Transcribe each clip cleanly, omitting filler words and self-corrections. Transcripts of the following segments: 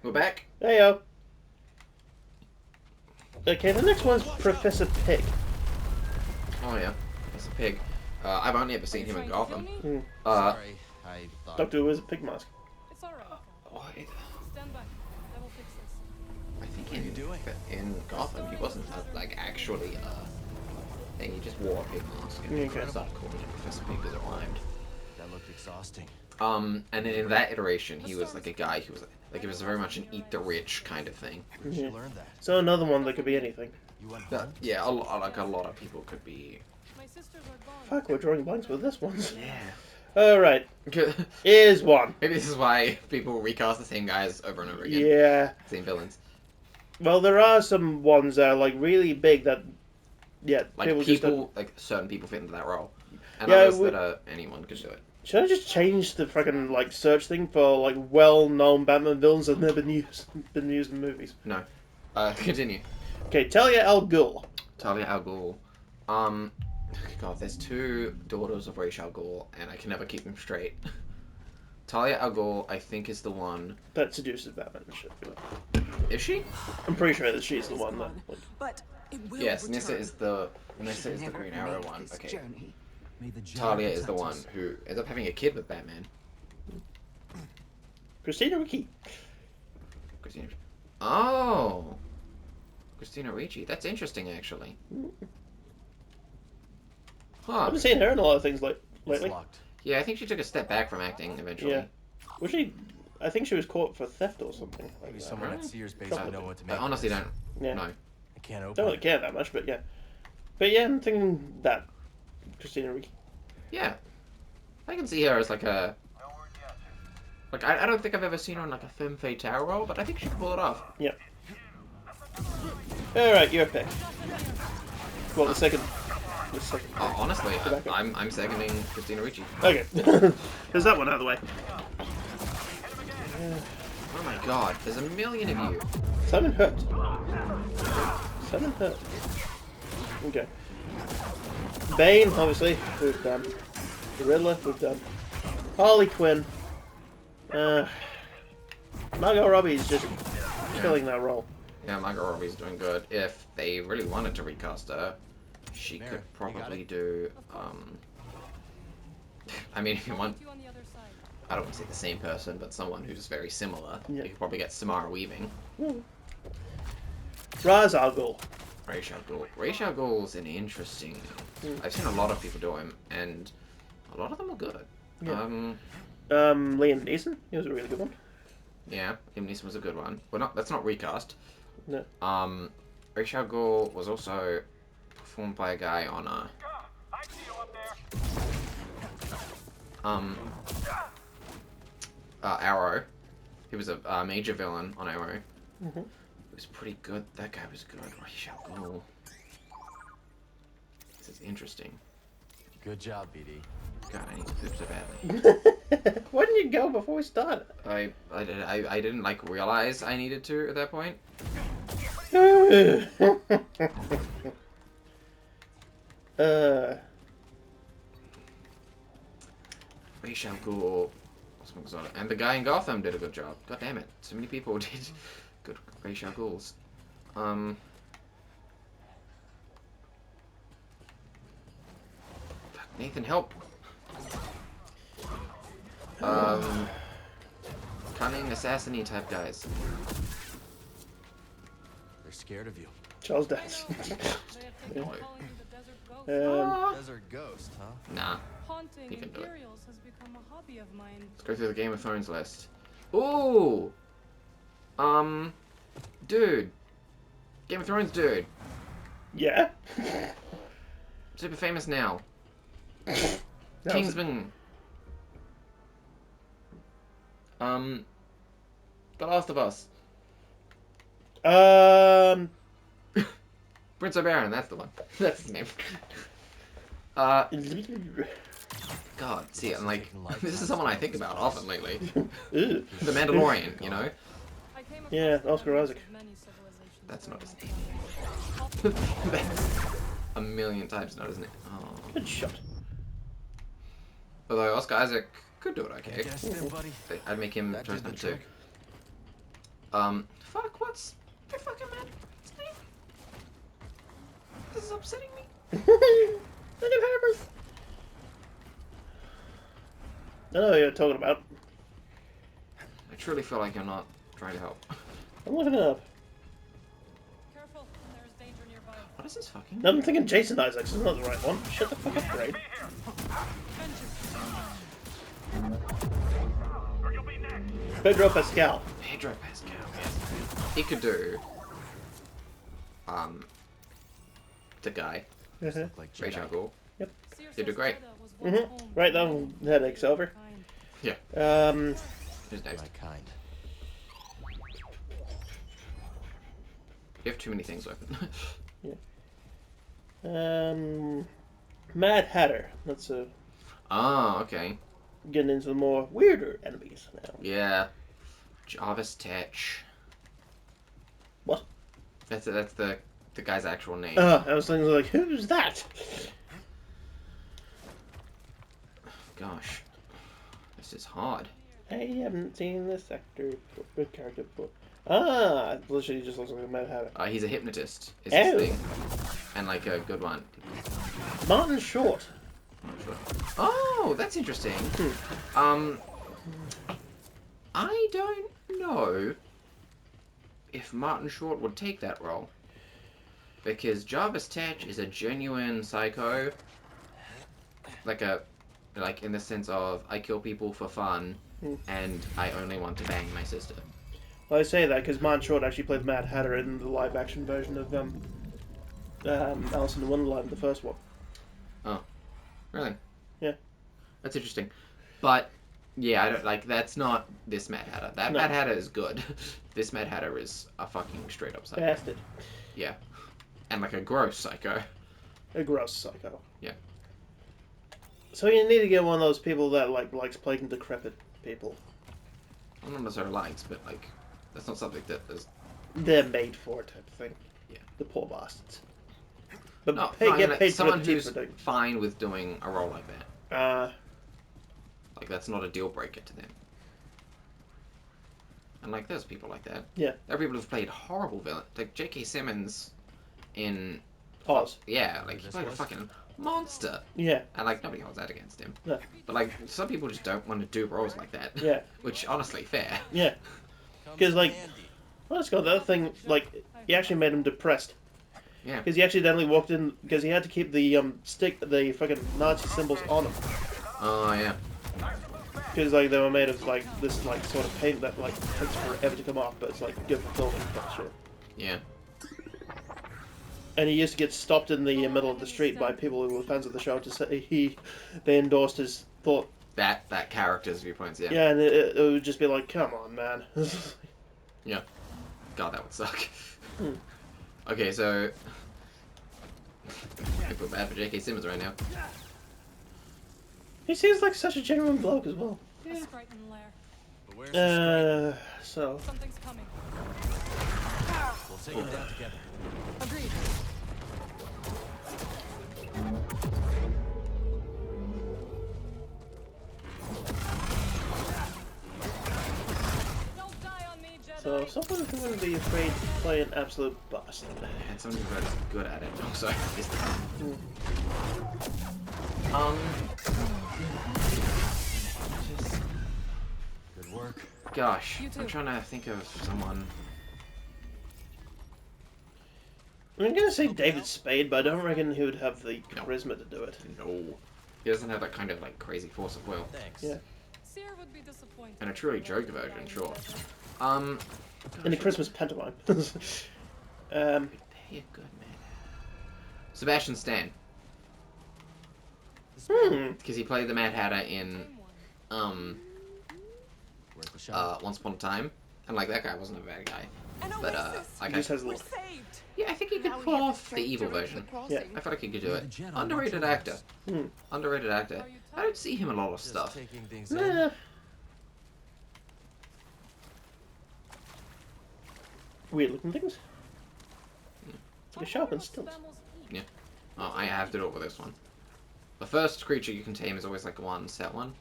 We're back. Heyo. Okay, the next one's Professor Pig. Oh yeah, that's a pig. I've only ever seen him in Gotham. Sorry, I thought. Doctor Who is a pig mask. It's alright. Oh, Stand by. I will fix this. I think What are you doing? in Gotham he wasn't like actually thing. He just wore a pig mask and Okay. started calling him Professor Pig because it rhymed. That looked exhausting. And in that iteration, he was like a guy who was like it was very much an eat the rich kind of thing. Where'd you learn that? So another one that could be anything. You went But home? yeah, like a lot of people could be. My sisters are gone. Fuck, we're drawing blanks with this one. Yeah. Alright, Maybe here's one. this is why people recast the same guys over and over again. Yeah. Same villains. Well, there are some ones that are like really big that, yeah, Like people people, just don't. like certain people fit into that role, and Yeah, others we- that anyone could do it. Should I just change the fucking like search thing for like well-known Batman villains that have never been used in movies? No. Continue. Okay, Talia al Ghul. Talia al Ghul. God, there's two daughters of Ra's al Ghul, and I can never keep them straight. Talia al Ghul, I think, is the one. That seduces Batman and shit. Is she? I'm pretty sure that she's the one that. Like, But it will Yes, return. Nissa is the Never Green Arrow make one. this Okay. journey. May the Jedi Talia is the protect one us. who ends up having a kid with Batman. Christina Ricci. Christina. Oh. Christina Ricci. That's interesting, actually. I Huh. haven't seen her in a lot of things It's lately. locked. Yeah, I think she took a step back from acting eventually. Yeah. Was she? I think she was caught for theft or something. Like Maybe that. someone at Really? Sears base Probably. would know what to I make. of honestly this. don't Yeah. know. I can't open Don't really it. care that much, but yeah. But yeah, I'm thinking that Christina Ricci. Yeah. I can see her as like a. Like, I don't think I've ever seen her in like a femme fatale role, but I think she can pull it off. All right, you're a pick. Well, the second. The second. Oh, honestly, Go back up. I'm seconding Christina Ricci. Okay. There's that one out of the way. Oh my god, there's a million of you. Simon Hurt. Simon Hurt. Okay. Bane, obviously, we've done. The Riddler, we've done. Harley Quinn. Margot Robbie's just killing that role. Yeah, Margot Robbie's doing good. If they really wanted to recast her, she Mary, could you got probably it? do. I mean, if you want, Meet you on the other side. I don't want to say the same person, but someone who's very similar, Yeah. you could probably get Samara Weaving. Ra's al Ghul. Ra's al Ghul. Ra's al Ghul's an interesting. I've seen a lot of people do him, and a lot of them are good. Yeah. Yeah, Liam Neeson. He was a really good one. Liam Neeson was a good one. Well, not that's not recast. No. Ra's al Ghul was also performed by a guy on Arrow. He was a major villain on Arrow. Mhm. It was pretty good. That guy was good. Ra's al Ghul. This is interesting. Good job, BD. God, I need to poop so badly. Why didn't you go before we started? I didn't like realize I needed to at that point. Ra's al Ghul. And the guy in Gotham did a good job. God damn it. So many people did good Ra's al Ghuls. Fuck, Nathan, help. Cunning assassin type guys. They're scared of you. Charles Dance. They have taken No. to calling you the Desert Ghost. Desert ghost, huh? Nah. Haunting you can do it. Imperials has become a hobby of mine. Let's go through the Game of Thrones list. Ooh! Dude. Game of Thrones dude. Yeah. Super famous now. That was- Kingsman. The Last of Us. Prince Oberyn, that's the one. That's his name. God, see, I'm like, this is someone I think about often lately. Ew. The Mandalorian, you know? I came Yeah, across Oscar evidence Isaac. of many civilizations That's not his around. name. That's a million times not his name. Oh. Good shot. Although Oscar Isaac could do it okay. Guess there, buddy. I'd make him That choice did the number two. trick. Fuck, what's the fucking man's name? This is upsetting me. Look at Harper. I know what you're talking about. I truly feel like you're not trying to help. I'm looking it up. Careful, there's danger nearby. What is this fucking? I'm thinking Jason Isaacs is not the right one. Shut the fuck up, Braid. Pedro Pascal. Pedro Pascal. Yes. He could do. The guy. Uh-huh. Look like Rachel Jedi. Ghoul. Sears Did do great. Ostenda was once Mm-hmm. home Right, to that many one headache's over. kind. Who's next? My kind. You have too many things open. Mad Hatter. That's Oh, okay. getting into the more weirder enemies now. Yeah. Jarvis Tetch. What? That's the guy's actual name. I was thinking like, who's that? Gosh. This is hard. I haven't seen this character before. Ah, it literally just looks like a Mad Hatter. He's a hypnotist. Is Oh. his thing. And like a good one. Martin Short. Oh, that's interesting. I don't know if Martin Short would take that role. Because Jarvis Tetch is a genuine psycho. Like in the sense of, I kill people for fun, and I only want to bang my sister. Well, I say that because Martin Short actually played Mad Hatter in the live-action version of Alice in Wonderland, the first one. Oh. Really? Yeah. That's interesting. But, yeah, I don't, like, that's not this Mad Hatter. That No. Mad Hatter is good. This Mad Hatter is a fucking straight up psycho. Bastard. Yeah. And like a gross psycho. A gross psycho. Yeah. So you need to get one of those people that likes playing decrepit people. I'm not necessarily likes, but like, that's not something that is. They're made for it type of thing. Yeah. The poor bastards. But No, get I mean, like, paid for someone the who's for doing. fine with doing a role like that. Like, that's not a deal breaker to them. And like, there's people like that. Yeah. There are people who've played horrible villains. Like J.K. Simmons in Oz. Yeah, like he This played a was? fucking monster. Yeah. And like nobody holds that against him. No. But like some people just don't want to do roles like that. Yeah. Which honestly fair. Yeah. Because like, let's go. The other thing, like, he actually made him depressed. Yeah. Because he accidentally walked in because he had to keep the the fucking Nazi symbols on him. Oh yeah. Because like they were made of like this like sort of paint that like takes forever to come off, but it's like good for filming and shit. Yeah. And he used to get stopped in the middle of the street by people who were fans of the show to say they endorsed his thought. That character's viewpoints, yeah. Yeah, and it would just be like, come on, man. Yeah. God, that would suck. Hmm. Okay, so I feel bad for J.K. Simmons right now. He seems like such a genuine bloke as well. A Skriton lair. But where's the script? So Something's coming. We'll take it down together. Agreed. Don't die on me, Jedi. So someone who wouldn't be afraid to play an absolute bastard. And someone who's very good at it. Oh, sorry. Hmm. Just, Good work. gosh, You too. I'm trying to think of someone. I'm gonna say David Spade, but I don't reckon he would have the charisma to do it. No. He doesn't have that kind of like crazy force of will. Thanks. Yeah. Seer would be disappointed. And a truly joke version, sure. In the Christmas pantomime. Hey, good man. Sebastian Stan, because he played the Mad Hatter in Same one. Worth a shot. Once Upon a Time, and like that guy wasn't a bad guy. But like He just has a We're look. saved. yeah, I think he could Now we pull have the off the strength evil to reach version. the crossing. Yeah. I feel like he could do You're it. the Jedi, Underrated not actor. yours. Underrated actor. Are you I don't see him in a lot of Just stuff. taking things in. Nah. Weird looking things. It's like a sharp and stilts. Oh, I have to do it with this one. The first creature you can tame is always like one set one.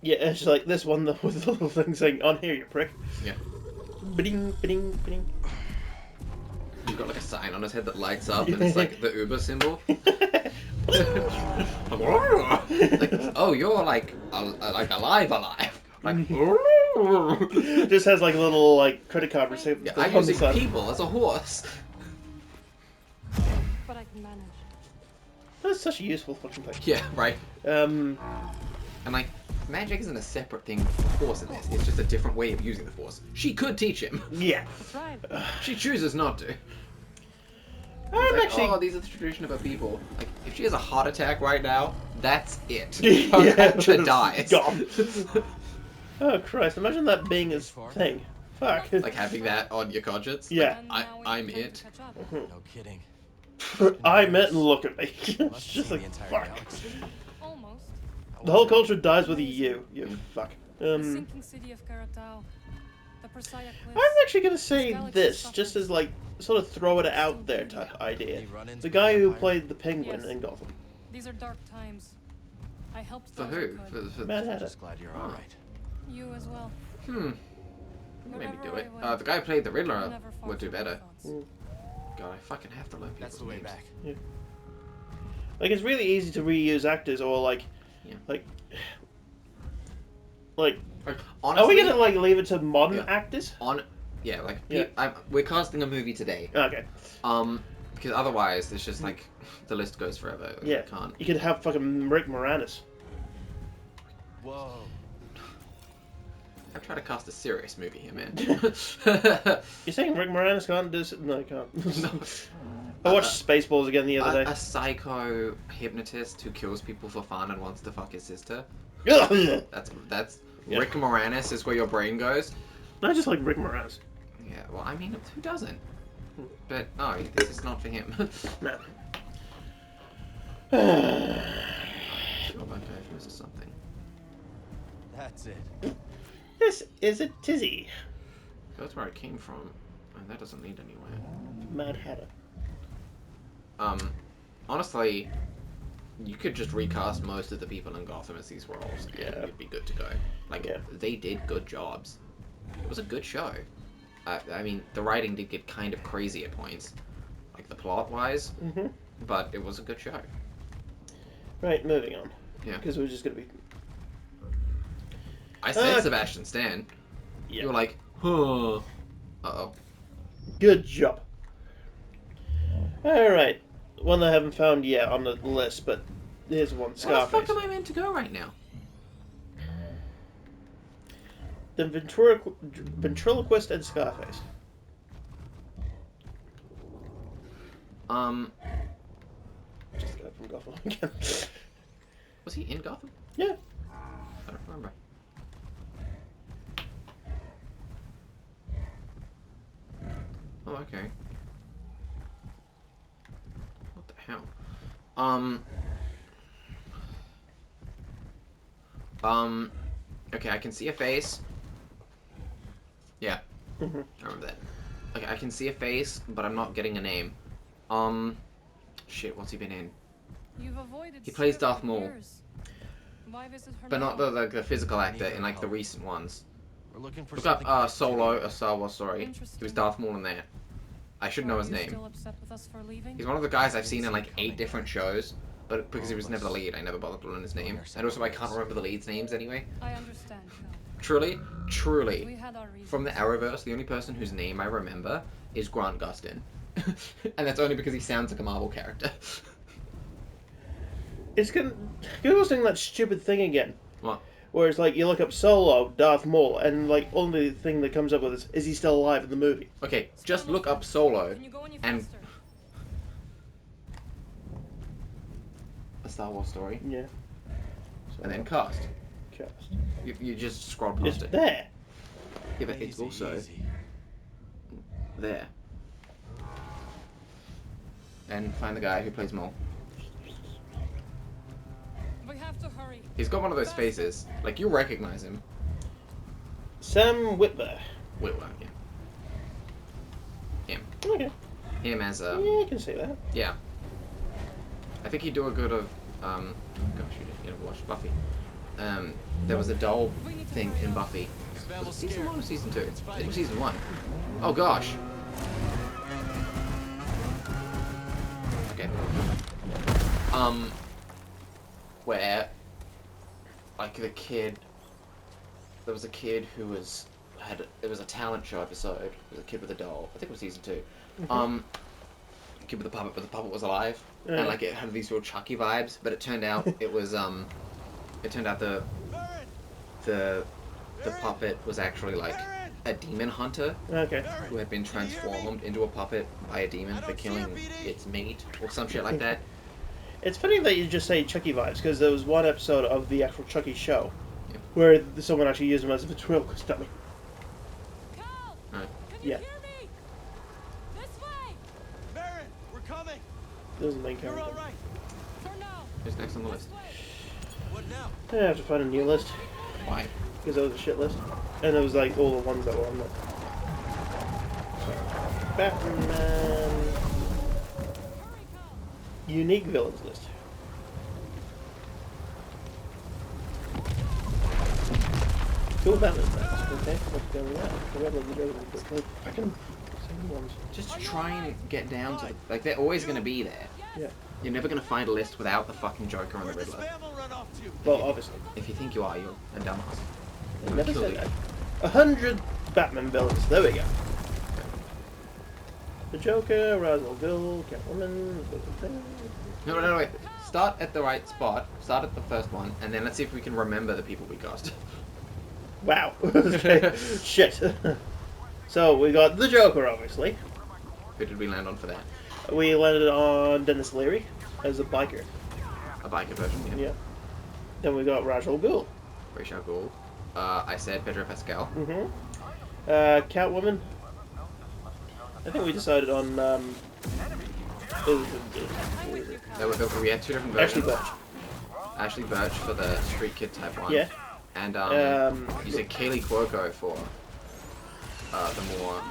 Yeah, it's like this one with the little thing saying, on here, you prick. Yeah. Bing, bing, bing. He's got like a sign on his head that lights up, and it's like the Uber symbol. Like, oh, you're like alive. Like, Just has like a little like credit card receipt. yeah, on I'm the using side. people as a horse. But I can manage. That's such a useful fucking thing. Yeah, right. Um, And like, magic isn't a separate thing from force in this. It's just a different way of using the force. She could teach him. yeah. That's right. She chooses not to. I'm Like, actually. oh, these are the tradition of a people. Like, if she has a heart attack right now, that's it. Yeah, Her culture dies. gone. Oh Christ! Imagine that being his thing. Fuck. Like having that on your conscience. Yeah. And I- now we I'm have time it. to catch up. No kidding. I'm it, and look at me. It's Must just see like the entire fuck. galaxy. Almost. The whole culture dies with a you. You fuck. The sinking city of Karatao. The Persaya Cliffs. I'm actually gonna say this, just as like sort of throw it out there type idea. The guy who played the Penguin in Gotham. These are dark times. I helped For those who? I could. For Mad Hatter. Just glad you're all right. You as well. Maybe do Wherever it. I went, the guy who played the I Riddler never fought would do for my better. thoughts. God, I fucking have to learn people's That's the way names. back. Like it's really easy to reuse actors, or like, Yeah. like, Like, are honestly, we gonna like leave it to modern Yeah. actors? yeah, like Yeah. we're casting a movie today. Okay. Because otherwise it's just like the list goes forever. Like, Yeah. you can't. You could have fucking Rick Moranis. Whoa. I'm trying to cast a serious movie here, man. You're saying Rick Moranis can't do this? No, he can't. No. I watched Spaceballs again the other A day. psycho hypnotist who kills people for fun and wants to fuck his sister. No, That's Yeah. Rick Moranis is where your brain goes. I just like Rick Moranis. Yeah, well, I mean, who doesn't? But no, this is not for him. No. Sure, okay, this is something. That's it. This is a tizzy. That's where I came from, and that doesn't lead anywhere. Mad Hatter. Honestly, you could just recast most of the people in Gotham as these roles, and Yeah. you'd be good to go. Like, Yeah. they did good jobs. It was a good show. I mean, the writing did get kind of crazy at points, like the plot-wise, Mm-hmm. but it was a good show. Right, moving on. Yeah. Because we're just gonna be. I said Uh, Sebastian Stan. Yeah. You were like, huh. Uh-oh. Good job. Alright. One that I haven't found yet on the list, but here's one. Where the Scarface. fuck am I meant to go right now? The ventriloquist and Scarface. Just the guy from Gotham again. Was he in Gotham? Yeah. I don't remember. Oh, okay. What the hell? Okay, I can see a face. Yeah, Mhm. I remember that. Okay, I can see a face, but I'm not getting a name. Shit, what's he been in? You've avoided He plays Sierra Darth for Maul. years. Why visit her But now? not the physical actor in like the recent ones. We're looking for Look up something Solo, a Star Wars story. He Interesting. was Darth Maul in there. I should know Are his you name. Still upset with us for leaving? He's one of the guys I've seen in like 8 different shows, but because he was never the lead, I never bothered to learn his name. And also, I can't remember the leads' names anyway. I understand. Cal. Truly, We truly, had our reasons. from the Arrowverse, the only person whose name I remember is Grant Gustin. And that's only because he sounds like a Marvel character. It's gonna. Google's doing that stupid thing again. What? Where it's like you look up Solo, Darth Maul, and like only thing that comes up with is he still alive in the movie? Okay, just look up Solo, Can you go any and- faster? a Star Wars story, Yeah. and then cast. Cast. You just scroll It's past it. there. Yeah, but it's Easy, also easy. there. And find the guy who plays Maul. We have to hurry. He's got one of those faces. Like, you recognize him. Sam Witwer. Wait, yeah. Him. Okay. Him as Yeah, I can see that. yeah. I think he'd do a good of, gosh, you never watched Buffy. There was a doll We need to thing hurry in up. Buffy Spam will Season scare. 1 or Season 2? It's I fine. think Season 1. Oh gosh. Okay. Where, like the kid, there was a kid who it was a talent show episode. It was a kid with a doll. I think it was Season 2. Kid with a puppet, but the puppet was alive. Yeah. And like it had these real Chucky vibes, but it turned out it was the puppet was actually like a demon hunter Okay. who had been transformed into a puppet by a demon for killing its mate or some shit like that. It's funny that you just say Chucky vibes, because there was one episode of the actual Chucky show Yeah. where someone actually used him as a ventriloquist dummy. Cal! Alright. Can you Yeah. hear me? This way! Baron, we're coming. That was the main You're character. all right. For now. Who's next on the list? This way. What now? I have to find a new list, Why? because that was a shit list. And it was like all the ones that were on there. Batman... Hurry, Cal. Unique villains list. Cool Batman facts. Okay, what's going on? The Red Lady Joker, but I can same ones. Just to try and get down to like they're always gonna be there. Yeah. You're never gonna find a list without the fucking Joker and the Where'd the Riddler. spam will run off to? Well, obviously. If you think you are, you're a dumbass. I never Kill said you. that. 100 Batman villains. There we go. The Joker, Ra's al Ghul, Catwoman. No, wait. Start at the right spot. Start at the first one, and then let's see if we can remember the people we got. Wow. Okay. Shit. So we got the Joker, obviously. Who did we land on for that? We landed on Dennis Leary as a biker. A biker version, yeah. Yeah. Then we got Ra's al Ghul. Ra's al Ghul. I said Pedro Pascal. Mm-hmm. Catwoman. I think we decided on We had two different Ashley versions. Birch. Ashley Birch for the Street Kid type one. Yeah. And you said Kaylee Cuoco for the more.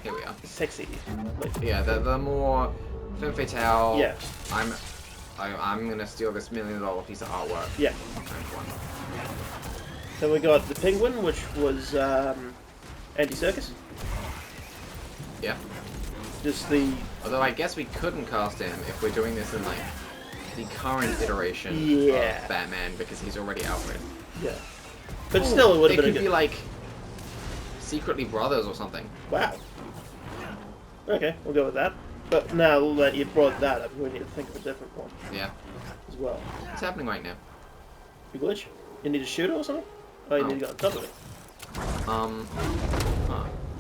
Here we are. Sexy. Like, Yeah, the more femme fatale. Yeah. I'm gonna steal this $1 million piece of artwork. Yeah. Kind of one. Then we got the Penguin, which was Andy Serkis. Yeah. Just the Although I guess we couldn't cast him if we're doing this in like the current iteration Yeah. of Batman because he's already out with. yeah. But still, it would They have been a could good. be like secretly brothers or something. Wow. Okay, we'll go with that. But now that you brought that up, we need to think of a different one Yeah. as well. What's happening right now? You glitch? You need to shoot it or something? Oh, you need to go on top of it.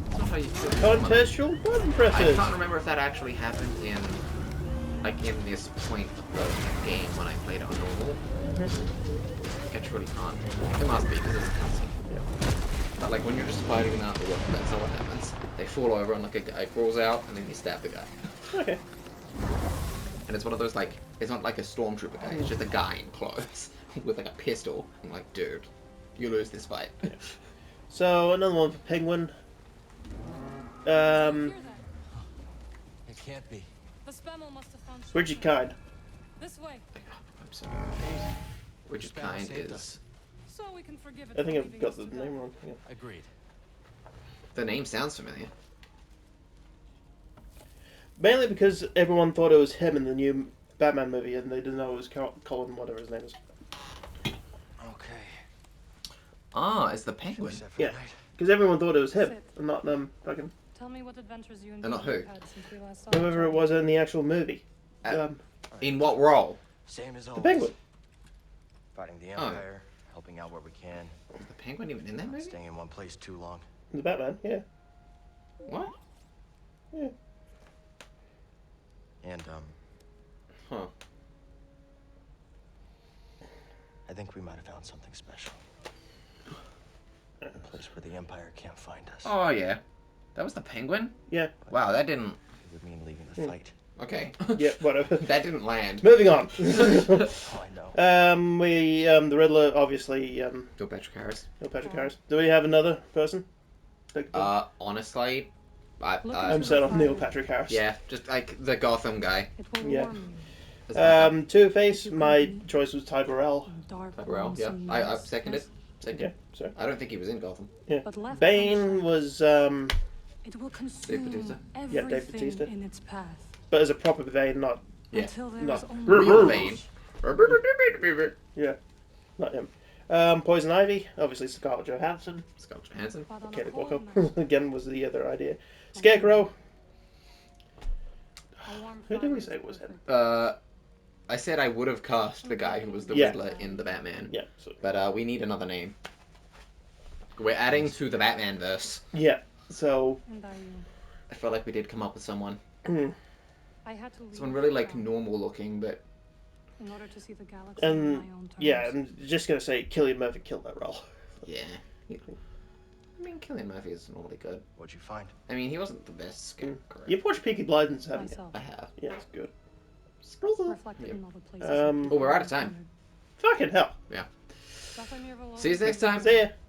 That's not how you do it. Contextual button I presses. can't remember if that actually happened in this point of the game when I played it on normal. I truly can't. It must be because it's a cutscene. Yeah. But like when you're just fighting out the world, that's not what happens. They fall over and like a guy crawls out and then you stab the guy. Okay. And it's one of those like, it's not like a stormtrooper guy, it's just a guy in clothes with like a pistol. I'm like, dude, you lose this fight. So another one for Penguin. Hear that? It can't be. The spammer must have found Richard Kind. This way, I'm sorry. Richard Spam Kind saved is us. so we can forgive it. I think for I've leaving got us the to name die. wrong. Yeah. Agreed. the name sounds familiar. Mainly because everyone thought it was him in the new Batman movie, and they didn't know it was Colin, whatever his name is. Okay. Ah, it's the Penguin. Set for Yeah. the night. Because everyone thought it was him, Sit. and not them fucking Tell me what adventures you and And not Peter who? have had since we last saw whoever it each was in the actual movie. Uh, In what role? Same as The always. Penguin. Fighting the Oh. Empire, helping out where we can, Is the Penguin even in that not movie? staying in one place too long. The Batman, yeah. What? Yeah. And Huh. I think we might have found something special. A place where the Empire can't find us. Oh yeah, that was the Penguin. Yeah. Wow, that didn't. It would mean leaving the fight. Okay. Yeah, whatever. That didn't land. Moving on. Oh, I know. The Riddler, obviously, Bill Patrick Harris. Neil Patrick Harris. Do we have another person? Honestly, I'm set off Neil Patrick Harris. yeah, just like the Gotham guy. It will Yeah. warm you. Two-Face, my choice was Ty Burrell. Dark Burrell, yeah. lonesome I nights. second it. Second. Yeah, so I don't think he was in Gotham. yeah. But left Bane unchecked, was it will consume Bautista? Yeah, Dave everything Bautista. in its path but as a proper Bane, not Yeah. until there No. is only Real Bane. Bane. yeah, not him. Poison Ivy, obviously Scarlett Johansson. Scarlett Johansson. But on a Kelly cold Walker night, again was the other idea. Scarecrow. a warm Who did we fire say is was him? perfect. I said I would have cast the guy who was the Yeah. Riddler in the Batman, Yeah, so but we need another name. We're adding to the Batman verse. yeah, so And are you? I felt like we did come up with someone. I had to leave Someone really like town normal looking, but in order to see the galaxy on and my own terms. yeah, I'm just gonna say Cillian Murphy killed that role. yeah. I mean, Cillian Murphy is normally good. What'd you find? I mean, he wasn't the best Scarecrow. You've watched Peaky Blinders, haven't you? Myself, I have. Yeah, it's good. reflected Yep. in all the places. Um, Oh, we're out of time. Fucking hell. See you next time. See ya.